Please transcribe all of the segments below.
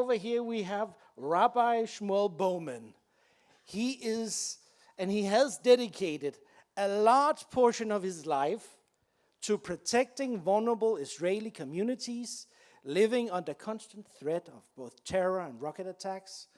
over here we have Rabbi Shmuel Bowman. He has dedicated a large portion of his life to protecting vulnerable Israeli communities living under constant threat of both terror and rocket attacks.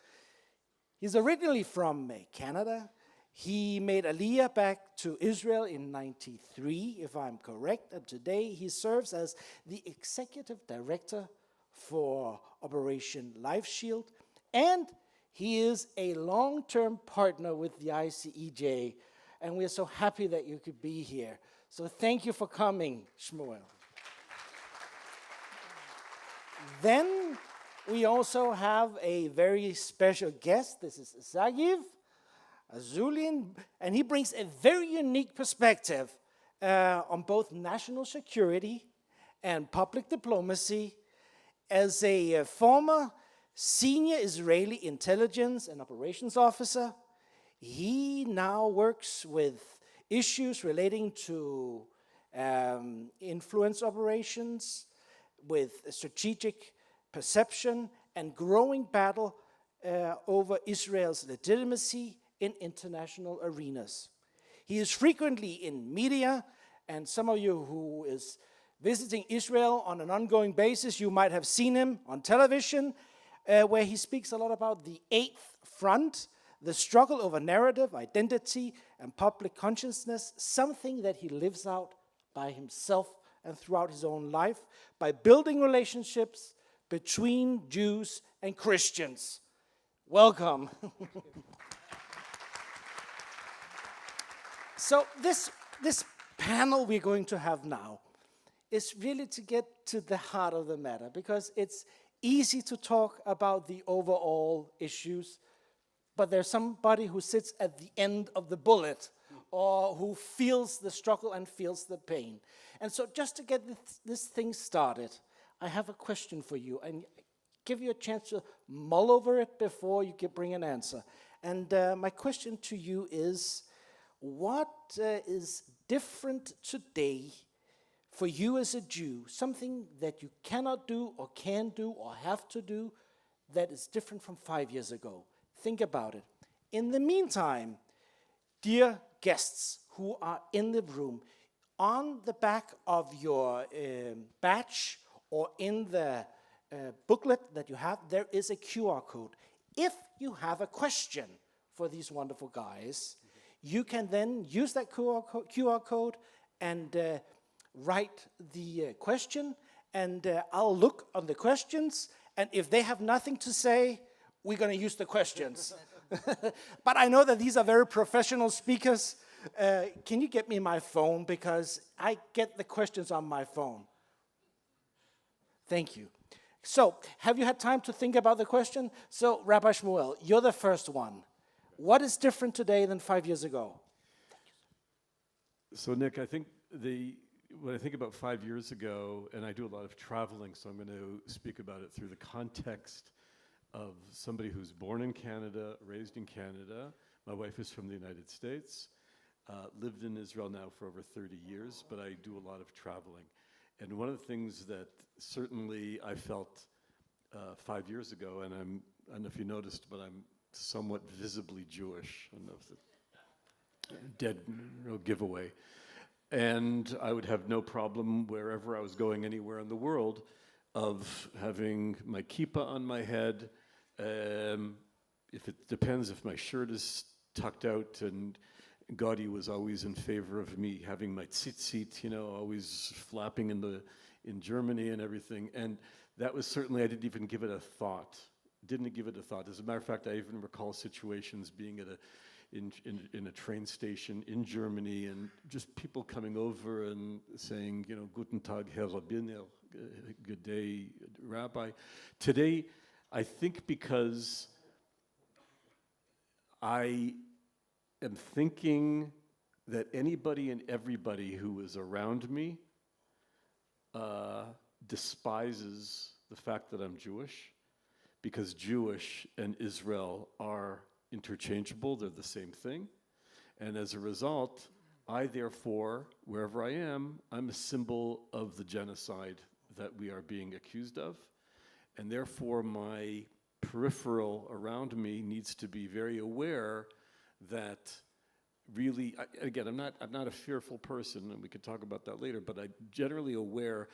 He's originally from Canada. He made Aliyah back to Israel in '93, if I'm correct, and today he serves as the executive director for Operation Life Shield, and he is a long-term partner with the ICEJ, and we're so happy that you could be here. So thank you for coming, Shmuel. Then we also have a very special guest. This is Sagiv Asulin, and he brings a very unique perspective on both national security and public diplomacy. As a former senior Israeli intelligence and operations officer, he now works with issues relating to influence operations, with strategic perception and growing battle over Israel's legitimacy in international arenas. He is frequently in media, and some of you who is visiting Israel on an ongoing basis, you might have seen him on television, where he speaks a lot about the Eighth Front, the struggle over narrative, identity, and public consciousness, something that he lives out by himself and throughout his own life, by building relationships between Jews and Christians. Welcome. So this panel we're going to have now is really to get to the heart of the matter, because it's easy to talk about the overall issues, but there's somebody who sits at the end of the bullet or who feels the struggle and feels the pain. And so just to get this thing started, I have a question for you, and give you a chance to mull over it before you can bring an answer. And my question to you is, what is different today for you as a Jew, something that you cannot do or can do or have to do that is different from 5 years ago? Think about it. In the meantime, dear guests who are in the room, on the back of your badge or in the booklet that you have, there is a QR code. If you have a question for these wonderful guys, you can then use that QR code and write the question, and I'll look on the questions, and if they have nothing to say, we're going to use the questions. But I know that these are very professional speakers. Can you get me my phone, because I get the questions on my phone. Thank you. So, have you had time to think about the question? So, Rabbi Shmuel, you're the first one. What is different today than 5 years ago? So, Nick, I think when I think about 5 years ago, and I do a lot of traveling, so I'm going to speak about it through the context of somebody who's born in Canada, raised in Canada. My wife is from the United States, lived in Israel now for over 30 years, but I do a lot of traveling. And one of the things that certainly I felt 5 years ago, and I don't know if you noticed, but I'm somewhat visibly Jewish. I don't know if it's dead, no giveaway. And I would have no problem wherever I was going, anywhere in the world, of having my kippah on my head. If it depends if my shirt is tucked out, and Gaudi was always in favor of me having my tzitzit, always flapping in Germany and everything. And that was certainly, I didn't even give it a thought. As a matter of fact, I even recall situations being at in a train station in Germany, and just people coming over and saying, Guten Tag, Herr Rabbiner, good day, Rabbi. Today, I think because I am thinking that anybody and everybody who is around me despises the fact that I'm Jewish, because Jewish and Israel are interchangeable, they're the same thing. And as a result, I therefore, wherever I am, I'm a symbol of the genocide that we are being accused of. And therefore my peripheral around me needs to be very aware that really, again, I'm not a fearful person, and we could talk about that later, but I'm generally aware,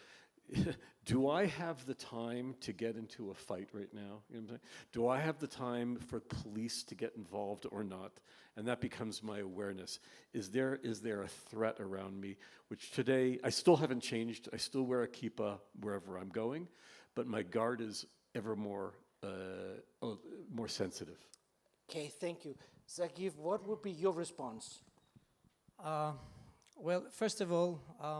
do I have the time to get into a fight right now? You know what I'm saying? Do I have the time for police to get involved or not? And that becomes my awareness. Is there a threat around me? Which today, I still haven't changed. I still wear a kippah wherever I'm going, but my guard is ever more sensitive. Okay, thank you. Sagiv, what would be your response? Well, first of all, I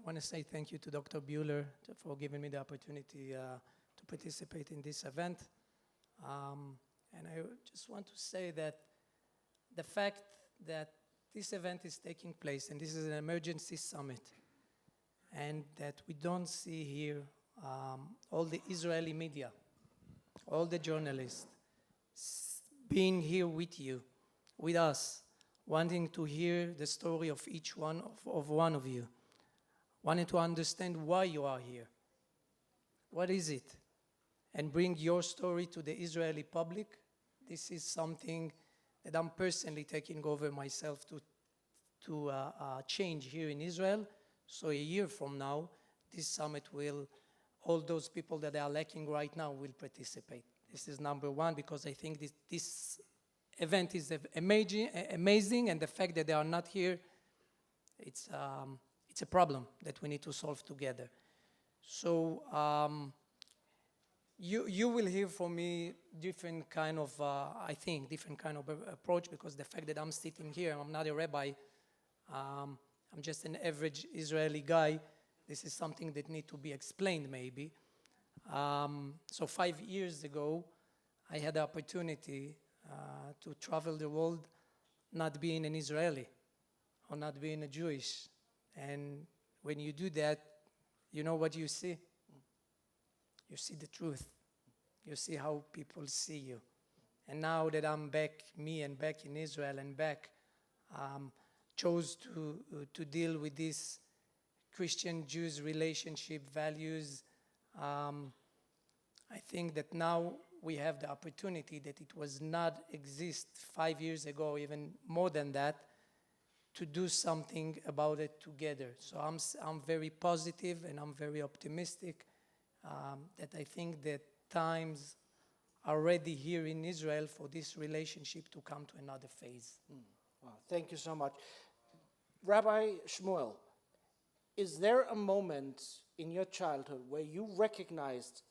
want to say thank you to Dr. Buehler for giving me the opportunity to participate in this event. And I just want to say that the fact that this event is taking place, and this is an emergency summit, and that we don't see here all the Israeli media, all the journalists, being here with you, with us, wanting to hear the story of each one of you, wanting to understand why you are here. What is it? And bring your story to the Israeli public. This is something that I'm personally taking over myself to change here in Israel. So a year from now, this summit will, all those people that are lacking right now will participate. This is number one, because I think this event is amazing, and the fact that they are not here, it's a problem that we need to solve together. So you will hear from me different kind of, different kind of approach, because the fact that I'm sitting here, I'm not a rabbi, I'm just an average Israeli guy. This is something that needs to be explained maybe. So 5 years ago, I had the opportunity to travel the world not being an Israeli or not being a Jewish. And when you do that, you know what you see? You see the truth. You see how people see you. And now that I'm back, back in Israel and back, chose to deal with this Christian-Jews relationship values. I think that now we have the opportunity that it was not exist 5 years ago, even more than that, to do something about it together. So I'm very positive and I'm very optimistic that I think that times are ready here in Israel for this relationship to come to another phase. Wow, thank you so much. Rabbi Shmuel, is there a moment in your childhood where you recognized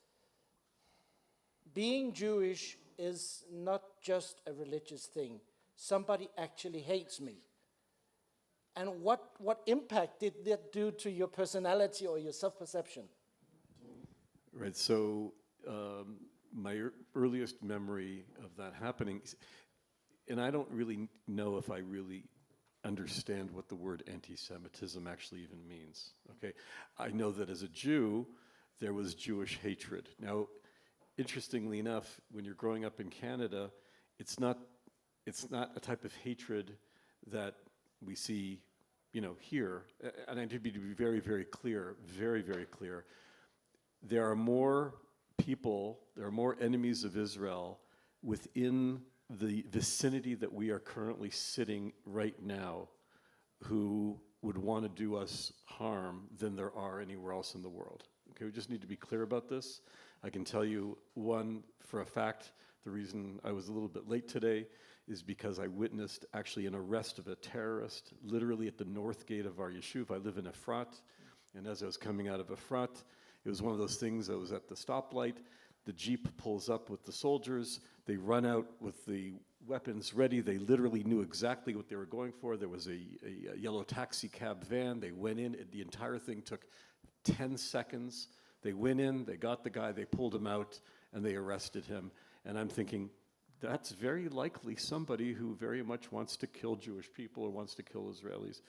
being Jewish is not just a religious thing? Somebody actually hates me. And what impact did that do to your personality or your self-perception? Right, so my earliest memory of that happening, and I don't really know if I really understand what the word anti-Semitism actually even means, okay? I know that as a Jew, there was Jewish hatred. Now, interestingly enough, when you're growing up in Canada, it's not a type of hatred that we see, here. And I need to be very, very clear, very, very clear. There are more people, there are more enemies of Israel within the vicinity that we are currently sitting right now who would want to do us harm than there are anywhere else in the world. Okay, we just need to be clear about this. I can tell you one for a fact, the reason I was a little bit late today is because I witnessed actually an arrest of a terrorist literally at the north gate of our yeshuv. I live in Efrat, and as I was coming out of Efrat, it was one of those things. I was at the stoplight, the Jeep pulls up with the soldiers, they run out with the weapons ready. They literally knew exactly what they were going for. There was a yellow taxi cab van. They went in, the entire thing took 10 seconds. They went in, they got the guy, they pulled him out, and they arrested him. And I'm thinking, that's very likely somebody who very much wants to kill Jewish people or wants to kill Israelis.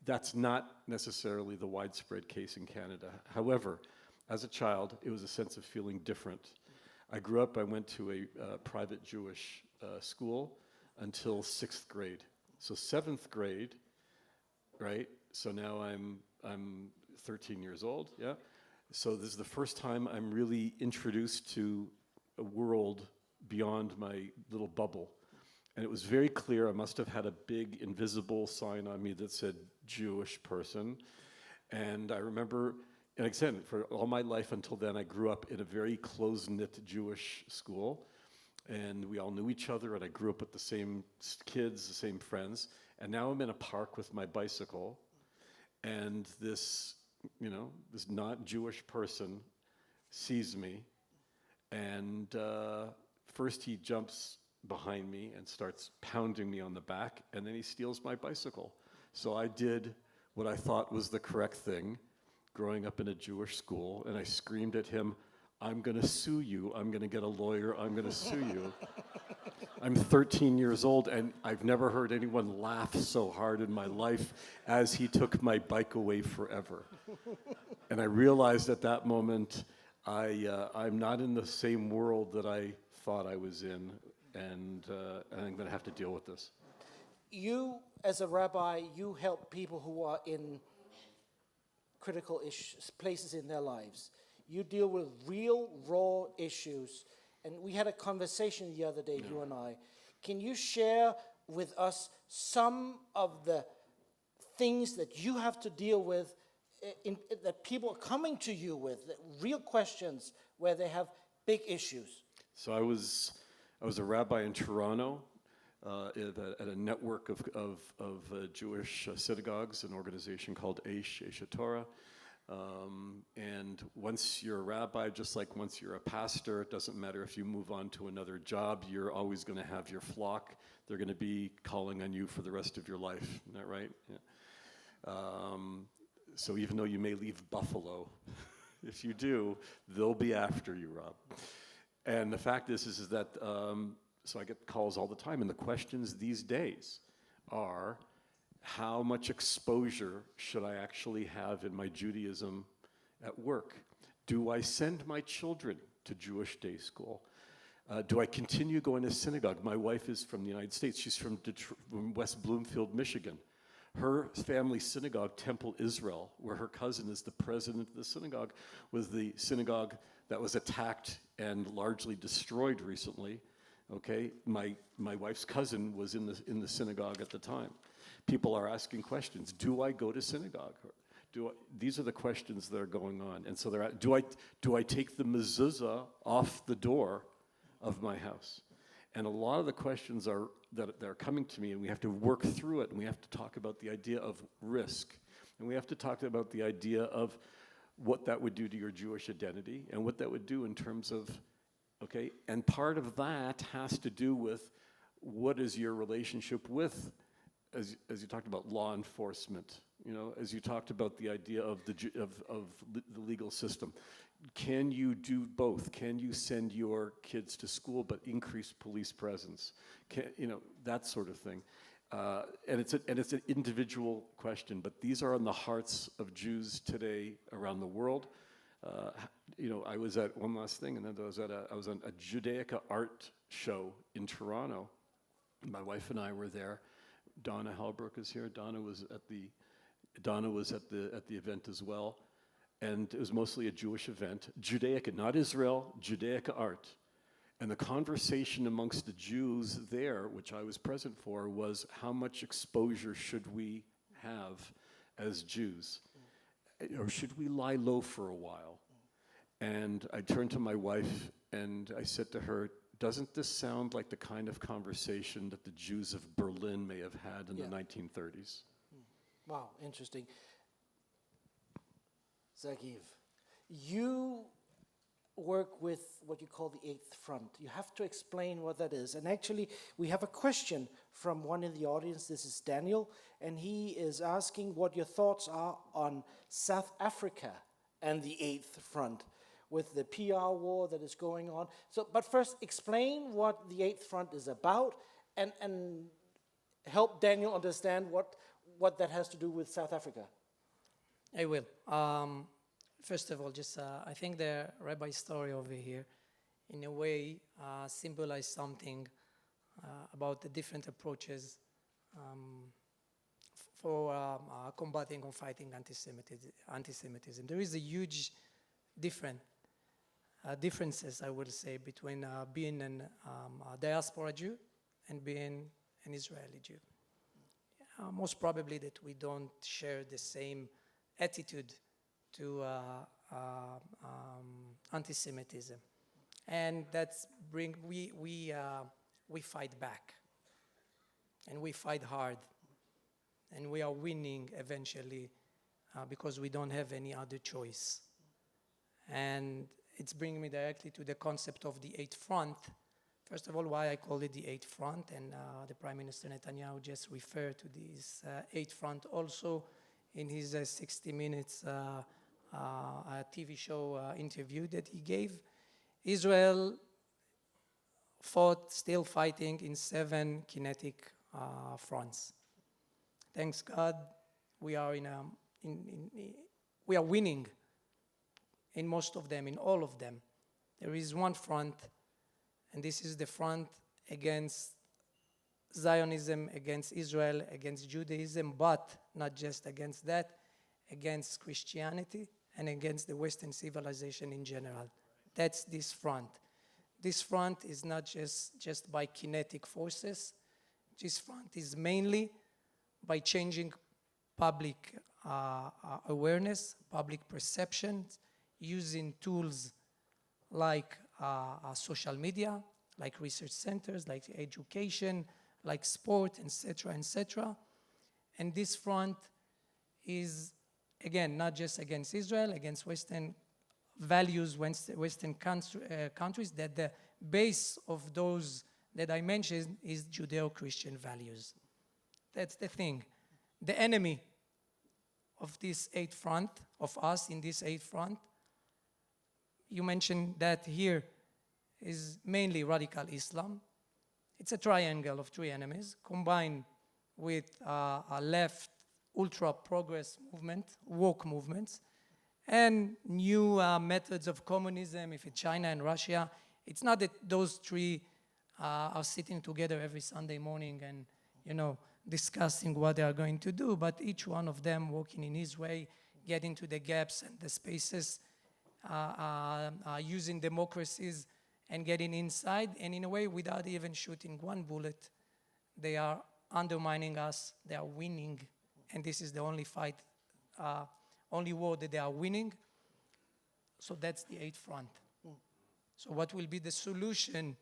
That's not necessarily the widespread case in Canada. However, as a child, it was a sense of feeling different. I grew up, I went to a private Jewish school until 6th grade. So 7th grade, right? So now I'm 13 years old, yeah? So this is the first time I'm really introduced to a world beyond my little bubble. And it was very clear I must have had a big invisible sign on me that said Jewish person. And I remember, and again, for all my life until then, I grew up in a very close-knit Jewish school. And we all knew each other, and I grew up with the same kids, the same friends. And now I'm in a park with my bicycle, and this, this not Jewish person sees me, and first he jumps behind me and starts pounding me on the back, and then he steals my bicycle. So I did what I thought was the correct thing, growing up in a Jewish school, and I screamed at him, "I'm gonna sue you, I'm gonna get a lawyer, I'm gonna sue you." I'm 13 years old, and I've never heard anyone laugh so hard in my life as he took my bike away forever. And I realized at that moment, I'm not in the same world that I thought I was in, and I'm gonna have to deal with this. You, as a rabbi, you help people who are in critical issues, places in their lives. You deal with real, raw issues. And we had a conversation the other day, you and I. Can you share with us some of the things that you have to deal with, that people are coming to you with, real questions where they have big issues? So I was a rabbi in Toronto at a network of Jewish synagogues, an organization called Aish Torah. And once you're a rabbi, just like once you're a pastor, it doesn't matter if you move on to another job, you're always going to have your flock. They're going to be calling on you for the rest of your life. Isn't that right? Yeah. So even though you may leave Buffalo, if you do, they'll be after you, Rob. And the fact is that, so I get calls all the time, and the questions these days are, how much exposure should I actually have in my Judaism at work? Do I send my children to Jewish day school? Do I continue going to synagogue? My wife is from the United States. She's from West Bloomfield, Michigan. Her family synagogue, Temple Israel, where her cousin is the president of the synagogue, was the synagogue that was attacked and largely destroyed recently. Okay, my wife's cousin was in the synagogue at the time. People are asking questions. Do I go to synagogue? These are the questions that are going on. And so do I take the mezuzah off the door of my house? And a lot of the questions that are coming to me, and we have to work through it, and we have to talk about the idea of risk. And we have to talk about the idea of what that would do to your Jewish identity and what that would do in terms of, okay, and part of that has to do with what is your relationship with, as you talked about, law enforcement, as you talked about the idea of the legal system. Can you do both? Can you send your kids to school but increase police presence? That sort of thing. And it's an individual question, but these are on the hearts of Jews today around the world. I was at one last thing, and then I was on a Judaica art show in Toronto. My wife and I were there. Donna Halbrook is here. Donna was at the event as well, and it was mostly a Jewish event. Judaica, not Israel, Judaica art. And the conversation amongst the Jews there, which I was present for, was how much exposure should we have as Jews? Or should we lie low for a while? And I turned to my wife and I said to her, doesn't this sound like the kind of conversation that the Jews of Berlin may have had in the 1930s? Wow, interesting. Sagiv, you work with what you call the Eighth Front. You have to explain what that is. And actually, we have a question from one in the audience. This is Daniel, and he is asking what your thoughts are on South Africa and the Eighth Front with the PR war that is going on. So, but first, explain what the Eighth Front is about and help Daniel understand what that has to do with South Africa. I will. First of all, I think the rabbi story over here, in a way, symbolized something about the different approaches for combating or fighting anti-Semitism. There is a huge difference differences, I will say, between being a diaspora Jew and being an Israeli Jew. Most probably that we don't share the same attitude to antisemitism, and that's we fight back, and we fight hard, and we are winning eventually because we don't have any other choice. And it's bringing me directly to the concept of the Eighth Front. First of all, why I call it the Eighth Front, and the Prime Minister Netanyahu just referred to this Eighth Front also in his 60 Minutes TV show interview that he gave. Israel still fighting in 7 kinetic fronts. Thanks God, we are we are winning in most of them, in all of them. There is one front, and this is the front against Zionism, against Israel, against Judaism, but not just against that, against Christianity and against the Western civilization in general. That's this front. This front is not just by kinetic forces. This front is mainly by changing public awareness, public perceptions, using tools like social media, like research centers, like education, like sport, etc., etc. And this front is, again, not just against Israel, against Western values, Western countries, that the base of those that I mentioned is Judeo-Christian values. That's the thing. The enemy of this Eighth Front, of us in this Eighth Front, you mentioned that here is mainly radical Islam. It's a triangle of 3 enemies combined with a left ultra-progress movement, woke movements, and new methods of communism, if it's China and Russia. It's not that those 3 are sitting together every Sunday morning and, discussing what they are going to do, but each one of them working in his way, getting to the gaps and the spaces, using democracies and getting inside, and in a way, without even shooting one bullet, they are undermining us, they are winning, and this is the only fight, only war that they are winning. So that's the Eighth Front. So what will be the solution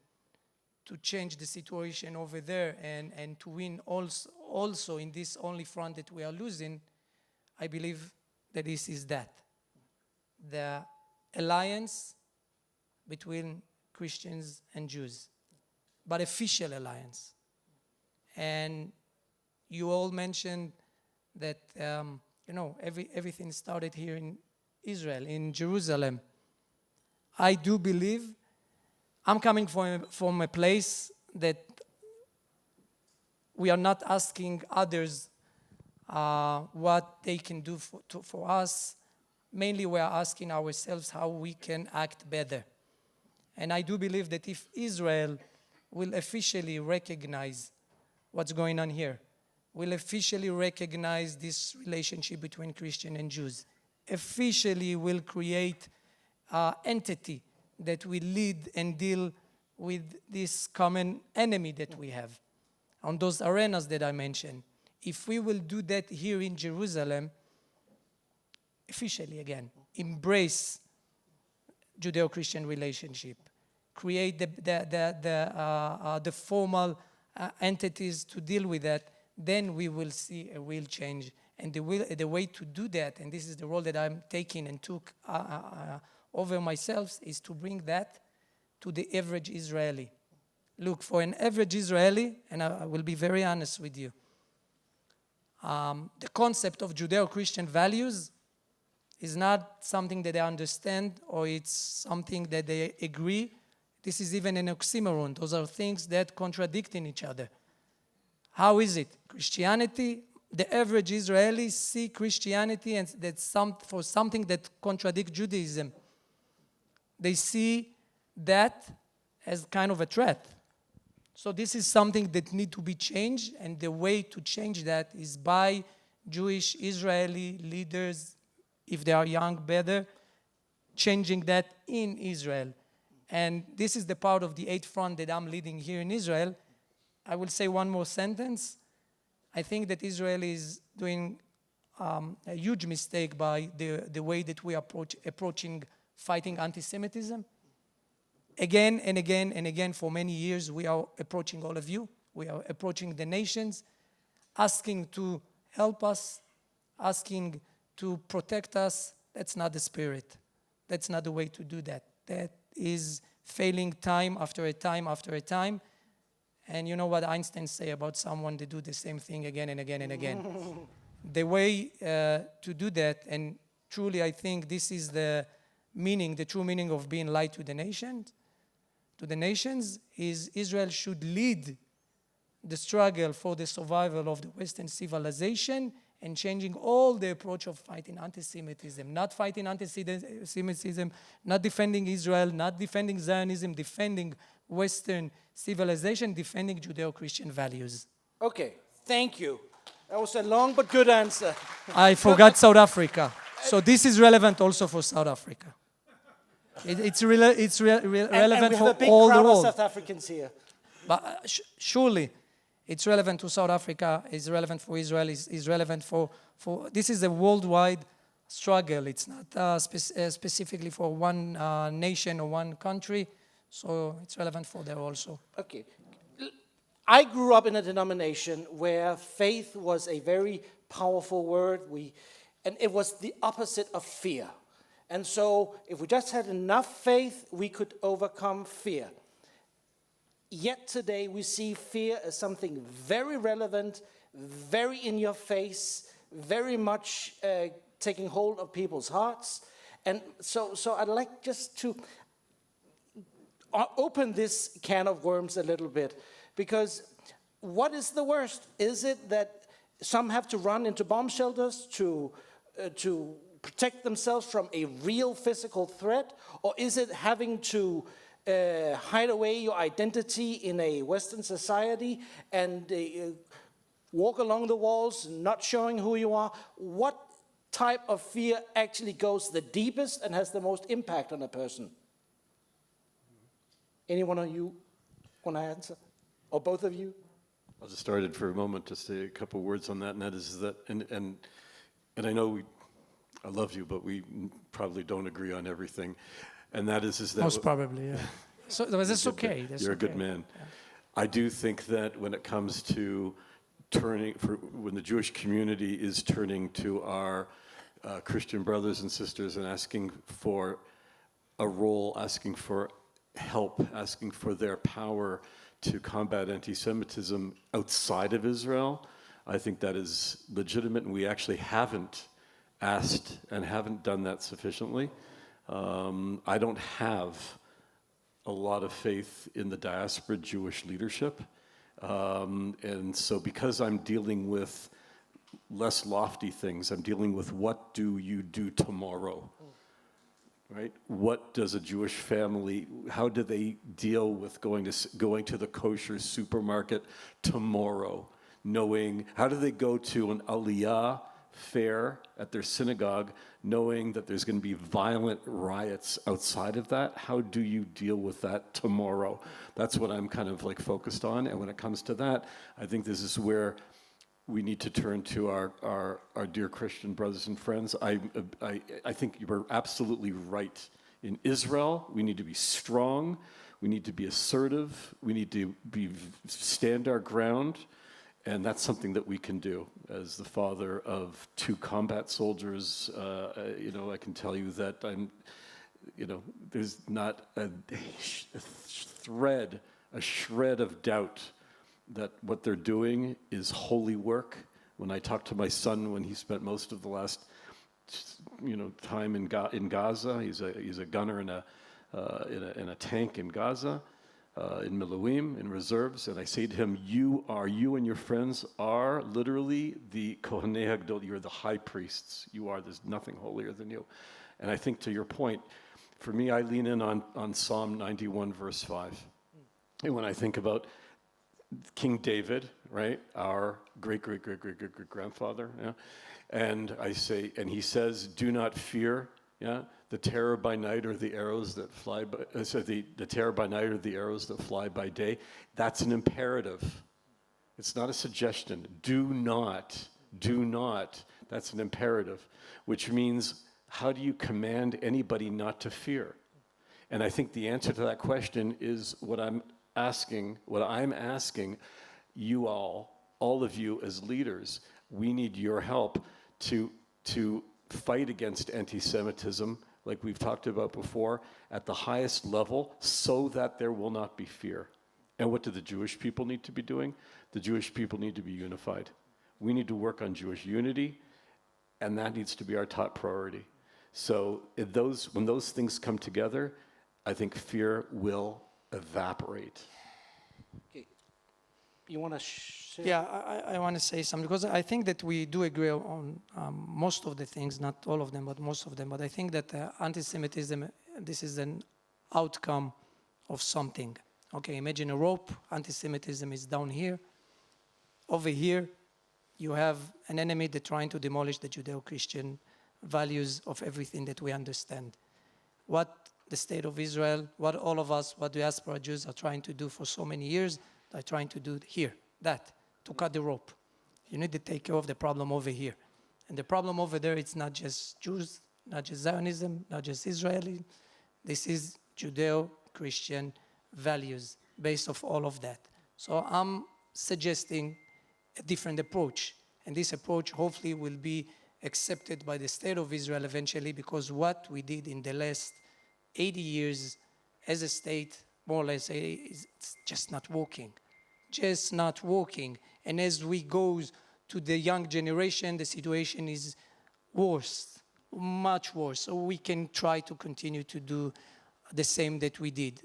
to change the situation over there and to win also in this only front that we are losing? I believe that this is that. The alliance between Christians and Jews, but official alliance. And you all mentioned that, everything started here in Israel, in Jerusalem. I do believe, I'm coming from a place that we are not asking others what they can do for us. Mainly we are asking ourselves how we can act better. And I do believe that if Israel will officially recognize what's going on here, will officially recognize this relationship between Christians and Jews, officially will create an entity that will lead and deal with this common enemy that we have on those arenas that I mentioned. If we will do that here in Jerusalem, officially again, embrace Judeo-Christian relationship, create the formal entities to deal with that, then we will see a real change. And the way to do that, and this is the role that I'm taking and took over myself, is to bring that to the average Israeli. Look, for an average Israeli, and I will be very honest with you, the concept of Judeo-Christian values is not something that they understand or it's something that they agree. This is even an oxymoron. Those are things that contradict in each other. How is it? Christianity, the average Israeli see Christianity and for something that contradicts Judaism. They see that as kind of a threat. So this is something that needs to be changed, and the way to change that is by Jewish Israeli leaders, if they are young, better, changing that in Israel. And this is the part of the 8th front that I'm leading here in Israel. I will say one more sentence. I think that Israel is doing a huge mistake by the way that we approaching fighting anti-Semitism. Again and again and again, for many years, we are approaching all of you. We are approaching the nations, asking to help us, asking to protect us. That's not the spirit. That's not the way to do that. That is failing time after a time after a time. And you know what Einstein say about someone that do the same thing again and again and again. The way to do that, and truly I think this is the true meaning of being light to the nations, is Israel should lead the struggle for the survival of the Western civilization and changing all the approach of fighting anti-Semitism, not fighting anti-Semitism, not defending Israel, not defending Zionism, defending Western civilization, defending Judeo-Christian values. Okay, thank you. That was a long but good answer. I forgot South Africa. So this is relevant also for South Africa. It's relevant and we have for a big all the crowd of world. South Africans here. But surely it's relevant to South Africa, it's relevant for Israel, is relevant for this is a worldwide struggle. It's not specifically for one nation or one country, so it's relevant for there also. Okay. I grew up in a denomination where faith was a very powerful word, and it was the opposite of fear. And so if we just had enough faith, we could overcome fear. Yet today we see fear as something very relevant, very in your face, very much taking hold of people's hearts. And so I'd like just to open this can of worms a little bit, because what is the worst? Is it that some have to run into bomb shelters to protect themselves from a real physical threat? Or is it having to hide away your identity in a Western society and walk along the walls, not showing who you are? What type of fear actually goes the deepest and has the most impact on a person? Any one of you want to answer? Or both of you? I'll just start it for a moment to say a couple words on that, and that is that, and I know I love you, but we probably don't agree on everything, and that is that Most probably, yeah. So that's okay. You're a good man. Yeah. I do think that when it comes to when the Jewish community is turning to our Christian brothers and sisters and asking for a role, asking for help, asking for their power to combat anti-Semitism outside of Israel, I think that is legitimate, and we actually haven't asked and haven't done that sufficiently. I don't have a lot of faith in the diaspora Jewish leadership, and so because I'm dealing with less lofty things, I'm dealing with what do you do tomorrow? Right? What does a Jewish family, how do they deal with going to the kosher supermarket tomorrow? Knowing, how do they go to an aliyah fair at their synagogue, knowing that there's going to be violent riots outside of that? How do you deal with that tomorrow? That's what I'm kind of like focused on. And when it comes to that, I think this is where we need to turn to our dear Christian brothers and friends. I think you are absolutely right. In Israel, we need to be strong. We need to be assertive. We need to stand our ground. And that's something that we can do. As the father of 2 combat soldiers, I can tell you that there's not a shred of doubt that what they're doing is holy work. When I talked to my son, when he spent most of the last, time in Gaza, he's a gunner in a tank in Gaza, in Miluim, in reserves, and I say to him, you and your friends are literally the Kohanei Hagdol. You're the high priests. You are. There's nothing holier than you. And I think to your point, for me, I lean in on Psalm 91, verse 5. And when I think about King David, right, our great-great-great-great-great-grandfather, yeah? And I say, and he says, do not fear, Yeah, the terror by night or the arrows that fly by, the terror by night or the arrows that fly by day, that's an imperative. It's not a suggestion. Do not, that's an imperative, which means how do you command anybody not to fear? And I think the answer to that question is what I'm asking you all of you as leaders. We need your help to fight against anti-Semitism, like we've talked about before, at the highest level, so that there will not be fear. And what do the Jewish people need to be doing? The Jewish people need to be unified. We need to work on Jewish unity, and that needs to be our top priority. So when those things come together, I think fear will evaporate. Okay. You want to share? Yeah, I want to say something, because I think that we do agree on most of the things, not all of them, but most of them. But I think that anti-Semitism, this is an outcome of something. Okay, imagine a rope. Anti-Semitism is down here. Over here, you have an enemy that's trying to demolish the Judeo-Christian values of everything that we understand. What the state of Israel, what all of us, what diaspora Jews are trying to do for so many years, they're trying to do here, to cut the rope. You need to take care of the problem over here. And the problem over there, it's not just Jews, not just Zionism, not just Israeli. This is Judeo-Christian values based off all of that. So I'm suggesting a different approach. And this approach hopefully will be accepted by the state of Israel eventually, because what we did in the last 80 years as a state, more or less, it's just not working. Just not working. And as we go to the young generation, the situation is worse, much worse. So we can try to continue to do the same that we did.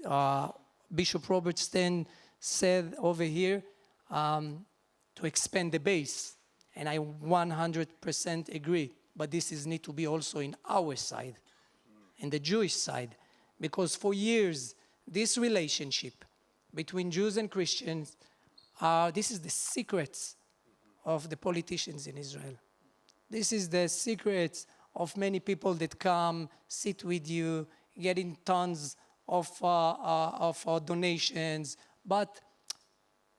Bishop Robert Steen said over here to expand the base. And I 100% agree. But this need to be also in our side, in the Jewish side. Because for years, this relationship between Jews and Christians, this is the secrets of the politicians in Israel. This is the secrets of many people that come, sit with you, getting tons of donations, but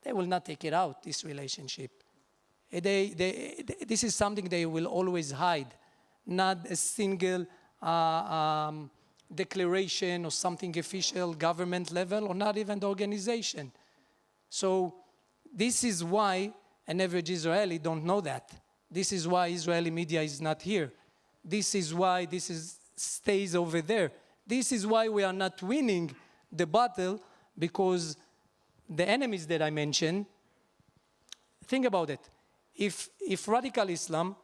they will not take it out, this relationship. This is something they will always hide, not a single declaration or something official, government level, or not even the organization. So this is why an average Israeli don't know that. This is why Israeli media is not here. This is why stays over there. This is why we are not winning the battle, because the enemies that I mentioned, think about it. If radical Islam,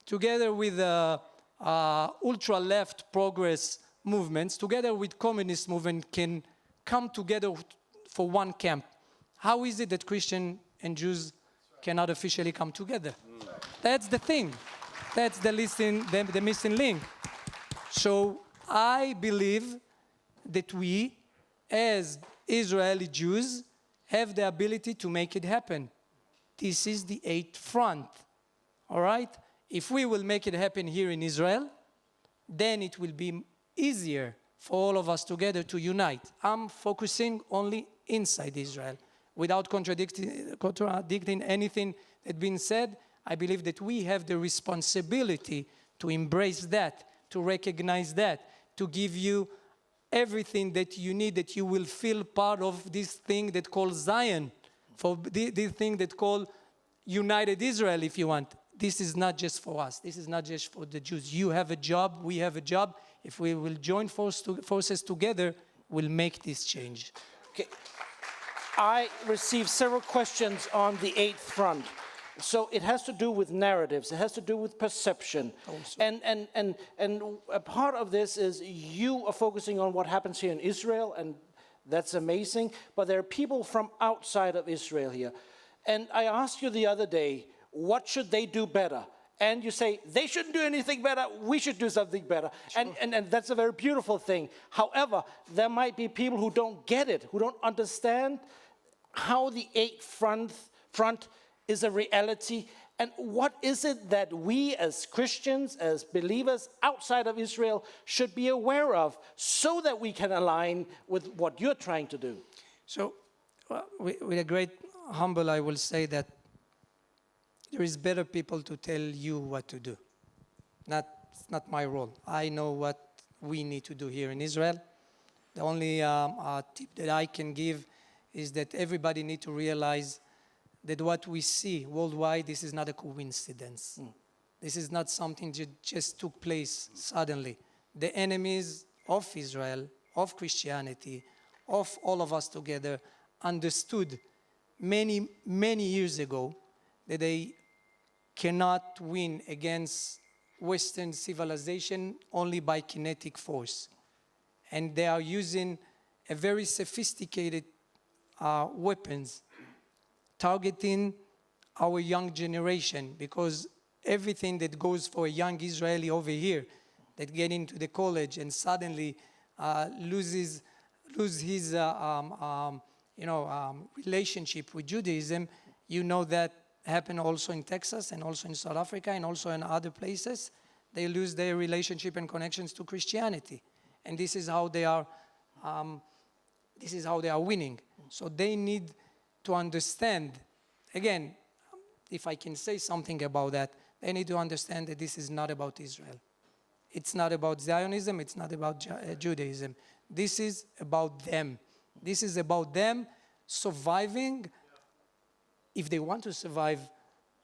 together with ultra-left progress movements, together with communist movement, can come together for one camp, how is it that Christians and Jews cannot officially come together? That's the thing. That's the missing link. So I believe that we, as Israeli Jews, have the ability to make it happen. This is the eighth front, all right? If we will make it happen here in Israel, then it will be easier for all of us together to unite. I'm focusing only inside Israel. Without contradicting anything that's been said, I believe that we have the responsibility to embrace that, to recognize that, to give you everything that you need, that you will feel part of this thing that called Zion, for this thing that called United Israel, if you want. This is not just for us. This is not just for the Jews. You have a job. We have a job. If we will join forces together, we'll make this change. Okay. I received several questions on the eighth front. So it has to do with narratives. It has to do with perception. Also. And a part of this is you are focusing on what happens here in Israel, and that's amazing. But there are people from outside of Israel here. And I asked you the other day, what should they do better? And you say, they shouldn't do anything better, we should do something better. Sure. And that's a very beautiful thing. However, there might be people who don't get it, who don't understand how the eighth front is a reality, And what is it that we as Christians, as believers outside of Israel, should be aware of so that we can align with what you're trying to do? So, with a great humble, I will say that there is better people to tell you what to do. It's not my role. I know what we need to do here in Israel. The only tip that I can give is that everybody needs to realize that what we see worldwide, this is not a coincidence. This is not something that just took place suddenly. The enemies of Israel, of Christianity, of all of us together, understood many, many years ago that they cannot win against Western civilization only by kinetic force. And they are using a very sophisticated weapons targeting our young generation, because everything that goes for a young Israeli over here that get into the college and suddenly lose his relationship with Judaism, that happened also in Texas and also in South Africa and also in other places. They lose their relationship and connections to Christianity, and this is how they are winning. So they need to understand. Again, if I can say something about that, they need to understand that this is not about Israel. It's not about Zionism. It's not about Judaism. This is about them. This is about them surviving, if they want to survive,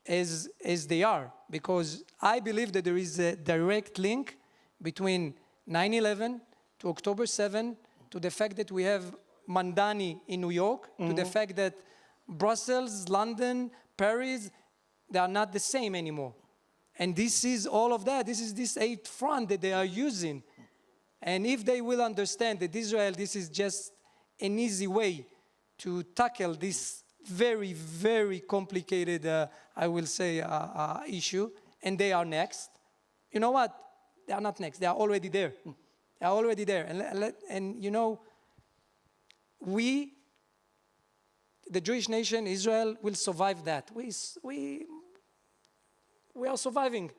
as they are. Because I believe that there is a direct link between 9/11 to October 7, to the fact that we have Mandani in New York, to the fact that Brussels, London, Paris, they are not the same anymore. And this is all of that. This is this eighth front that they are using. And if they will understand that Israel, this is just an easy way to tackle this very, very complicated, I will say, issue, and they are next. You know what? They are not next. They are already there. They are already there. And we, the Jewish nation, Israel, will survive that. We are surviving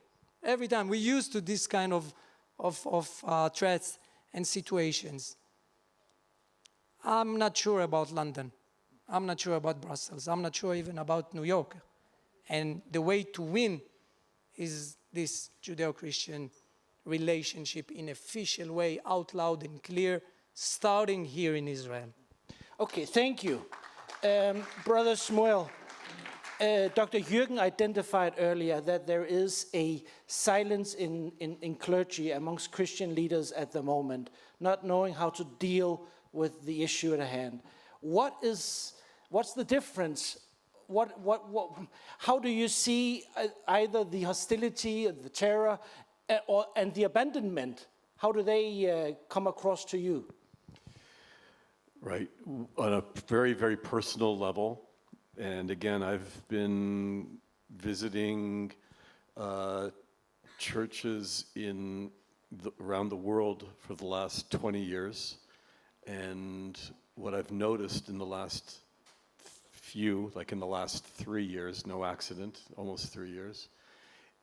every time. We're used to this kind of threats and situations. I'm not sure about London. I'm not sure about Brussels. I'm not sure even about New York. And the way to win is this Judeo-Christian relationship in official way, out loud and clear, starting here in Israel. Okay, thank you. Brother Shmuel, Dr. Jürgen identified earlier that there is a silence in clergy amongst Christian leaders at the moment, not knowing how to deal with the issue at hand. What's the difference? How do you see either the hostility, the terror, and the abandonment? How do they come across to you? Right, on a very, very personal level. And again, I've been visiting churches around the world for the last 20 years. And what I've noticed in the last in the last 3 years, no accident, almost 3 years,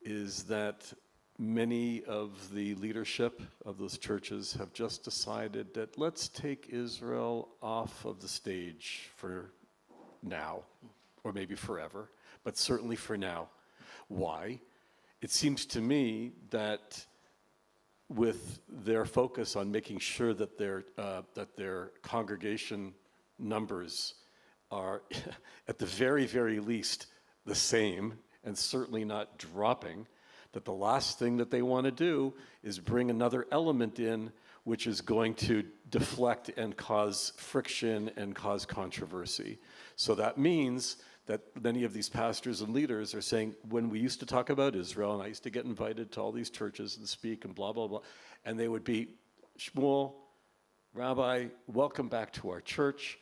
is that many of the leadership of those churches have just decided that let's take Israel off of the stage for now, or maybe forever, but certainly for now. Why? It seems to me that with their focus on making sure that their congregation numbers are at the very, very least the same, and certainly not dropping, that the last thing that they want to do is bring another element in which is going to deflect and cause friction and cause controversy. So that means that many of these pastors and leaders are saying, when we used to talk about Israel, and I used to get invited to all these churches and speak and blah, blah, blah, and they would be, Shmuel, Rabbi, welcome back to our church.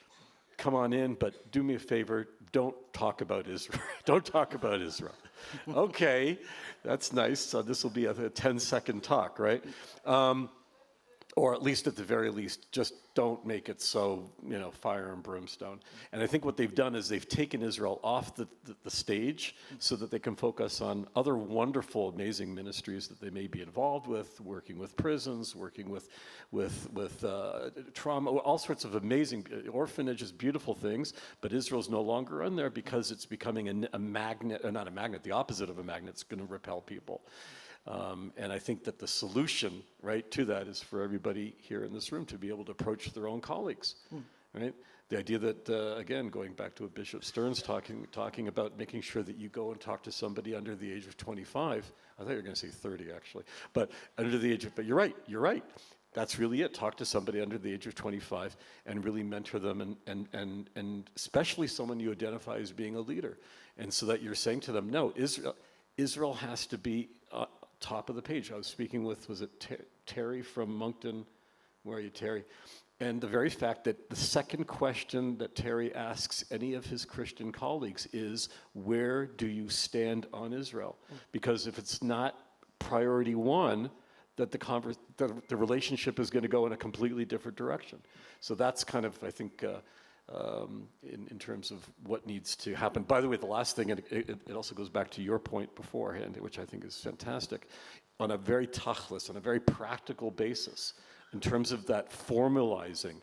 Come on in, but do me a favor, don't talk about Israel. Don't talk about Israel. Okay, that's nice. So this will be a 10-second talk, right? Or at least, at the very least, just don't make it so, fire and brimstone. And I think what they've done is they've taken Israel off the stage so that they can focus on other wonderful, amazing ministries that they may be involved with, working with prisons, working with trauma, all sorts of amazing orphanages, beautiful things. But Israel's no longer in there because it's becoming a magnet, not a magnet, the opposite of a magnet. It's going to repel people. And I think that the solution, right, to that is for everybody here in this room to be able to approach their own colleagues, right? The idea that, again, going back to what Bishop Stern's talking about making sure that you go and talk to somebody under the age of 25. I thought you were going to say 30, actually. But under the age of, but you're right. That's really it. Talk to somebody under the age of 25 and really mentor them, and especially someone you identify as being a leader. And so that you're saying to them, no, Israel has to be top of the page. I was speaking with, was it Terry from Moncton? Where are you, Terry? And the very fact that the second question that Terry asks any of his Christian colleagues is, where do you stand on Israel? Because if it's not priority one, that the relationship is going to go in a completely different direction. So that's kind of, I think, in terms of what needs to happen. By the way, the last thing, it also goes back to your point beforehand, which I think is fantastic, on a very tachlis, on a very practical basis, in terms of that formalizing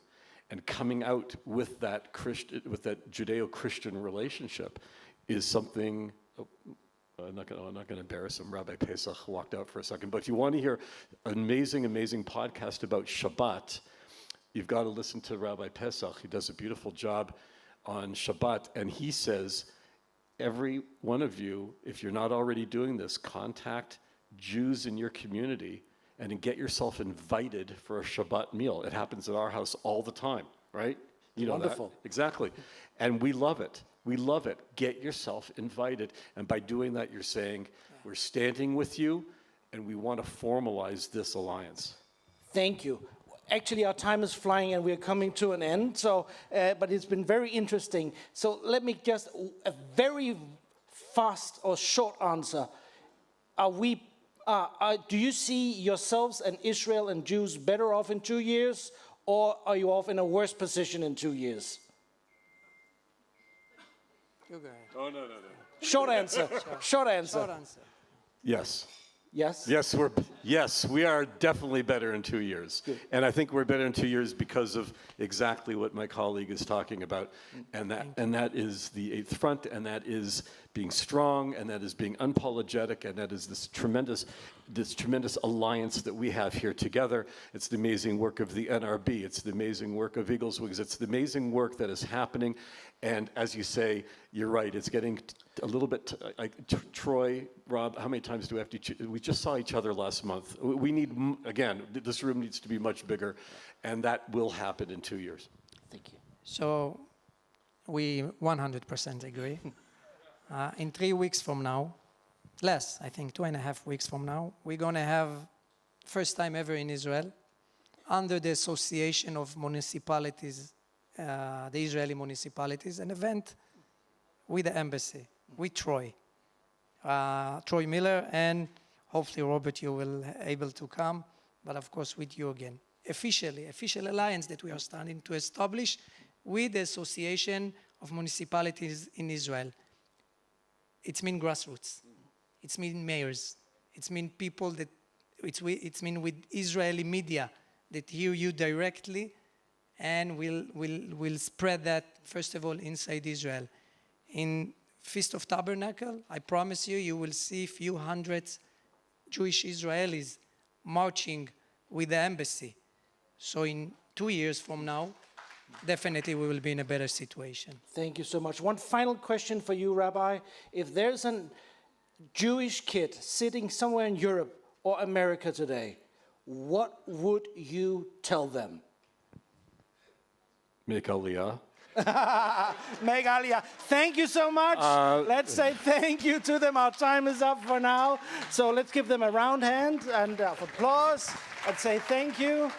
and coming out with that Judeo-Christian relationship is something. I'm not going to embarrass him. Rabbi Pesach walked out for a second. But if you want to hear an amazing podcast about Shabbat, you've got to listen to Rabbi Pesach. He does a beautiful job on Shabbat, and he says, every one of you, if you're not already doing this, contact Jews in your community and get yourself invited for a Shabbat meal. It happens at our house all the time, right? You know Wonderful. that? Exactly. And we love it. We love it. Get yourself invited. And by doing that, you're saying, we're standing with you, and we want to formalize this alliance. Thank you. Actually, our time is flying and we're coming to an end. So, but it's been very interesting. So let me just, a very fast or short answer. Do you see yourselves and Israel and Jews better off in 2 years, or are you off in a worse position in 2 years? You go ahead. Oh, no. Short answer. Short answer. Short answer. Yes. Yes? Yes, we are definitely better in 2 years. Good. And I think we're better in 2 years because of exactly what my colleague is talking about. And that is the eighth front, and that is being strong, and that is being unapologetic, and that is this tremendous alliance that we have here together. It's the amazing work of the NRB. It's the amazing work of Eagles Wings. It's the amazing work that is happening. And as you say, you're right. It's getting a little bit, Troy, Rob, how many times do we have to, we just saw each other last month. We need, again, this room needs to be much bigger, and that will happen in 2 years. Thank you. So we 100% agree. In 3 weeks from now, less, I think 2.5 weeks from now, we're going to have, first time ever in Israel, under the Association of Municipalities, the Israeli municipalities, an event with the embassy, with Troy Miller, and hopefully Robert, you will able to come, but of course with you again. Official alliance that we are starting to establish with the Association of Municipalities in Israel. It's mean grassroots. It's mean mayors. It's mean people that, it's mean with Israeli media that hear you directly, and we'll spread that, first of all, inside Israel. In Feast of Tabernacle, I promise you, you will see a few hundred Jewish Israelis marching with the embassy. So in 2 years from now, definitely we will be in a better situation. Thank you so much. One final question for you, Rabbi. If there's a Jewish kid sitting somewhere in Europe or America today, what would you tell them? Make Aliyah. Make Aliyah. Thank you so much. Let's say thank you to them. Our time is up for now. So let's give them a round hand and applause and say thank you.